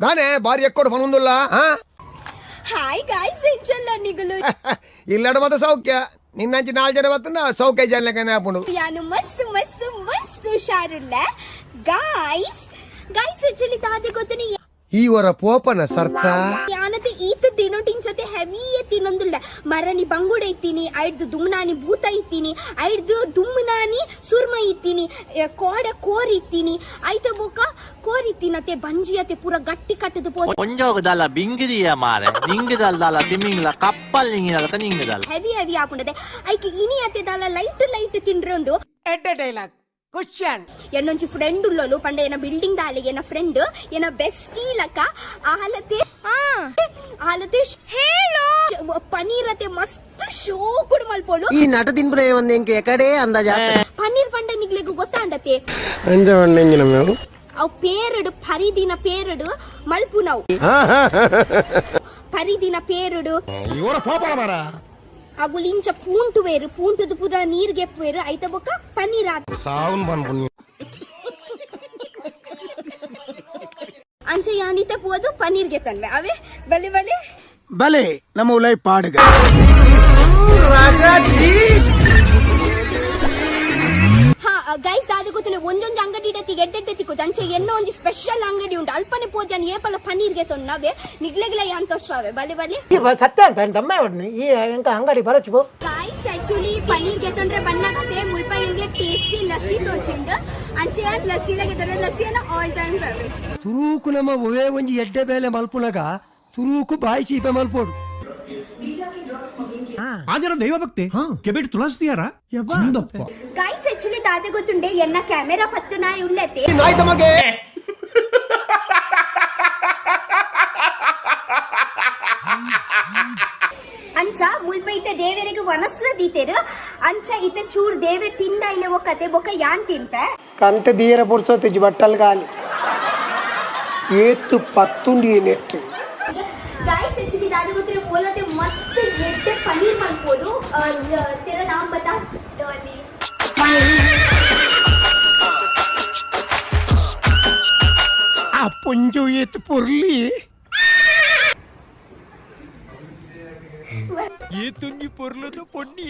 ದಾನೆ ಬಾರಿ ಎಕ್ಕೋಡು ಪನುಂದುಲ್ಲ hi guys ಎಂಚಲ್ಲ ನಿಗಲು ಇಲ್ಲಡ ಮತ್ತೆ ಸೌಖ್ಯ ನಿನ್ನಂಚಿ 4 ಜನ ಬತ್ತಂದ ಸೌಖ್ಯ ಜನ್ಲಕನೆ ಹಾಪುಂಡು ಯಾನು ಮಸ್ತ್ ಮಸ್ತ್ ಮಸ್ತ್ ಹುಷಾರುಲ್ಲ ಗಾಯ್ಸ್ ಆಕ್ಚುಲಿ ದಾದೆ ಗೊತ್ತನಿ ಈ ವರ ಪೋಪನ ಸರ್ತ ಯಾನತೆ ಈತ ದಿನೋಟಿನ್ ಜೊತೆ ಹೆವಿ ತಿನ್ನೊಂದಿಲ್ಲ ಮರನಿ ಬಂಗುಡ ಇತ್ತೀನಿ ಐಡ್ದು ದುಮ್ನಾನಿ ಭೂತ ಇತ್ತೀನಿ ಐಡ್ದು ದುಮ್ನಾನಿ ಸುರ್ಮ ಇತ್ತೀನಿ ಕೋಡ ಕೋರಿ ಇತ್ತೀನಿ ಐತ ಬೊಕ ಕೋರಿತ್ತಿನತೆ ಬಂಜಿಯತೆ ಪೂರ ಗಟ್ಟಿ ಕಟ್ಟದು ಪೋ ಒಂಜೋಗದಲ್ಲ ಬಿಂಗಿದಿಯ ಮಾರೆ ನಿಂಗದಲ್ಲ ತಿಮ್ಮಿಂಗಲ ಕಪ್ಪಲ್ ನಿಂಗಿನಲ್ಲ ನಿಂಗದಲ್ಲ ಹೆವಿ ಆಪುಂಡದೆ ಐಕೆ ಇನಿಯತೆ ದಾಲ ಲೈಟ್ ತಿನ್ರೊಂದು ಎಡ್ಡ ಡೈಲಾಗ್ ಕ್ವಶ್ಚನ್ ಎನ್ನೊಂಜಿ ಫ್ರೆಂಡ್ ಉಳ್ಳೋಲು ಪಂಡ ಏನ ಬಿಲ್ಡಿಂಗ್ ದಾಲಿಗೆ ಏನ ಫ್ರೆಂಡ್ ಏನ ಬೆಸ್ಟಿ ಲಕ ಆಲತೆ ಹೇಳೋ ಪನೀರತೆ ಮಸ್ತ್ ಶೋ ಕುಡ್ ಮಲ್ಪೋಡು ಈ ನಟ ತಿನ್ಪುರ ಒಂದ್ ಎಂಕೆ ಎಕಡೆ ಅಂದಾಜ ಪನೀರ್ ಪಂಡ ನಿಗ್ಲೆಗು ಗೊತ್ತಾಂಡತೆ ಎಂಜ ಬಂಡೆಂಗಿನ ಮೇವು ಅವ್ ಪೇರಡು ಪರಿದಿನ ಪೇರಡು ಮಲ್ಪು ನಾವು ಪರಿದಿನ ಪೇರಡು ಇವರ ಪೋಪನ ಮರ ಅಗುಲಿಂಚ ಪೂಂಟು ವೇರು ಪೂಂಟುದು ಪುರ ನೀರ್ಗೆ ವೇರು ಐತ ಬೊಕ ಪನ್ನೀರ್ ಸಾವನ್ ಬಂದ್ಬಿಡು ಅಂಚ ಯಾನಿತ ಪೋದು ಪನ್ನೀರ್ಗೆ ತನ್ವೆ ಅವೇ ಬಲೆ ಬಲೆ ಬಲೆ ನಮ್ಮ ಉಲೈ ಪಾಡುಗ ಗೈಸ್ ದಾದ ಗೊತ್ತಿಲ್ಲ ಒಂದೊಂದು ಅಂಗಡಿ ಗೆಡ್ಡೆ ತಿಕ್ಕೋದು ಅಂಚೆ ಎನ್ನೋ ಒಂದು ಸ್ಪೆಷಲ್ ಅಂಗಡಿ ಉಂಟು ಅಲ್ಪನೆ ಪೋಜಾನ್ ಏಪಲ ಪನ್ನೀರ್ಗೆ ತೊನ್ನವೆ ನಿಗ್ಲೆಗ್ಲ ಯಾಂತೋಸ್ವಾವೆ ಬಲೆ ಬಲೆ ಸತ್ಯ ದಮ್ಮ ಈ ಎಂಕ ಅಂಗಡಿ ಬರಚು ಗೈಸ್ ಆಕ್ಚುಲಿ ಪನ್ನೀರ್ಗೆ ತೊಂದ್ರೆ ಬಣ್ಣಗತೆ ಮುಲ್ಪ ಎಂಗ್ಲೆ ಟೇಸ್ಟಿ ಲಸ್ಸಿ ತೋಚಿಂಡು ಅಂಚೆ ಲಸ್ಸಿಲಾಗೆ ತೊಂದ್ರೆ ಲಸ್ಸಿಯನ್ನ ಆಲ್ ಟೈಮ್ ಫೇವರೇಟ್ ಸುರೂಕು ನಮ್ಮ ಒವೇ ಒಂಜಿ ಎಡ್ಡೆ ಬೇಲೆ ಮಲ್ಪುನಗ ಸುರೂಕು ಬಾಯಿ ಚೀಪೆ ಮಲ್ಪೋಡು ಆಜರ ದೈವ ಭಕ್ತಿ ಕೆಬಿಟ್ ತುಳಸ್ತಿಯಾರ ಗೈಸ್ ಆಕ್ಚುಲಿ ದಾದೆ ಗೊತ್ತುಂಡೆ ಎನ್ನ ಕ್ಯಾಮೆರಾ ಪತ್ತು ನಾಯಿ ಉಳ್ಳತೆ ನಾಯಿ ತಮಗೆ ಅಂಚ ಮುಲ್ಪ ಇತ್ತ ದೇವರಿಗೆ ವನಸ್ಲ ದೀತೆರು ಅಂಚ ಇತ್ತ ಚೂರ್ ದೇವೆ ತಿಂದ ಇಲ್ಲ ಒಕ್ಕತೆ ಬೊಕ್ಕ ಯಾನ್ ತಿಂಪೆ ಕಂತ ದೀರ ಪುರ್ಸೋತಿಜ್ ಬಟ್ಟಲ್ ಗಾಲಿ ಏತು ಪತ್ತುಂಡಿ ನೆಟ್ಟು गाइस एक्चुअली दादी को तेरे बोला थे मस्त येटे पनीर मलपोडू तेरा नाम बता डॉली ಆ ಪುಂಜು ಏತ್ ಪುರ್ಲಿ ಏತುಂಗಿ ಪೊರ್ಲುದ ಪೊಣ್ಣಿ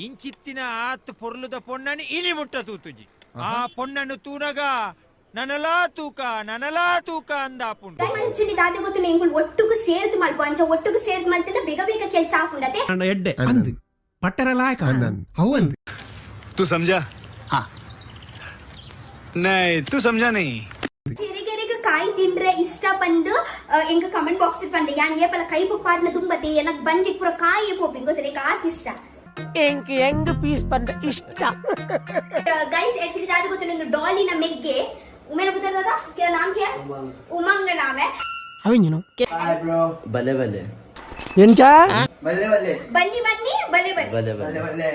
ಇಂಚಿತ್ತಿನ ಆತ್ ಪೊರ್ಲುದ ಪೊಣ್ಣನಿ ಇಲಿ ಮುಟ್ಟ ತೂತುಜಿ ಆ ಪೊಣ್ಣನ್ನು ತೂನಗ ನನಲಾ ತೂಕ ಅಂದ ಆಪುಂಡು ಆಕ್ಚುಲಿ ದಾದಿ ಗೊತ್ತು ಎಂಗುಲ್ ಒಟ್ಟುಗು ಸೇರ್ದು ಮಲ್ಪ ಅಂಚ ಒಟ್ಟುಗು ಸೇರ್ದು ಮಲ್ತನ ಬೇಗ ಕೆಲಸ ಆಪುಂಡತೆ ನನ್ನ ಎಡ್ಡೆ ಅಂದ್ ಪಟ್ಟರ ಲಾಯಕ ಅವು ಅಂದ್ तू समझा हाँ नहीं तू समझा नहीं ಕೆರೆಗೆರೆಗೆ ಕಾಯಿ ತಿಂದ್ರೆ ಇಷ್ಟ ಬಂದು ಎಂಗ ಕಮೆಂಟ್ ಬಾಕ್ಸ್ ಬಂದೆ ಯಾನ್ ಏಪಲ ಕೈ ಪಾಡ್ನ ತುಂಬತೆ ಎನಕ್ ಬಂಜಿ ಪುರ ಕಾಯಿ ಪೋಪಿಂಗ್ ಗೊತ್ತರೆ ಆತ್ ಇಷ್ಟ ಎಂಕ್ ಹೆಂಗ್ ಪೀಸ್ ಬಂದ ಇಷ್ಟ गाइस एक्चुअली दादी को तो डॉली ना मेगे उमेरा पता दादा क्या नाम क्या उमंग नाम है ಅವಿಂಜಿನು हाय ब्रो बल्ले बल्ले ಎಂಚ बल्ले बल्ले बन्नी बन्नी बल्ले बल्ले बल्ले बल्ले बल्ले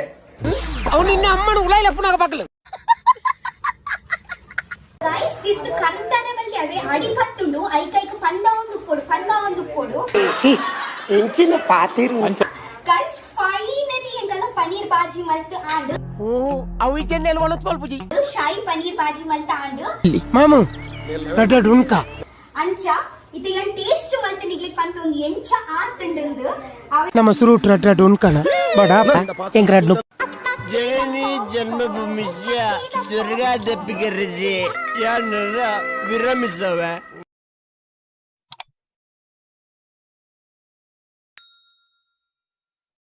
ಅವು ನಿನ್ನ ಅಮ್ಮನ ಉಳೈಲ ಪುನಗ ಪಕ್ಕಲು गाइस इत्तु ಕಂತನೆ ಬಲ್ಲಿ ಅವೇ ಅಡಿ ಕತ್ತುಂಡು ಐಕೈಕ ಪಂದ ಒಂದು ಕೊಡು ಎಂಚಿನ ಪಾತಿರು गाइस फाइनली ಎಂಗಲ ಪನ್ನೀರ್ ಬಾಜಿ ಮಲ್ತು ಆಂಡು ಓ ಅವಿಕೆನ್ನೆಲ್ ವನಸ್ ಪಲ್ಪುಜಿ ಶಾಯಿ ಪನ್ನೀರ್ ಬಾಜಿ ಮಲ್ತು ಆಂಡು ಮಾಮು ನಟ ಡುನ್ಕ ಅಂಚ ಇದು ಏನ್ ಟೇಸ್ಟ್ ಮಲ್ತು ನಿಗ್ಲಿ ಪಂತ ಒಂದು ಎಂಚ ಆತಂಡು ನಮ್ಮ ಸುರು ನಟ ಡುನ್ಕನ ಬಡ ಎಂಕ್ರಡ್ನು ಜನನಿ ಜನ್ಮಭೂಮಿಯ ಸ್ವರ್ಗ ದಪ್ಪಿಗೆ ರಜೆ ಯಾರ ವಿರಮಿಸವೆ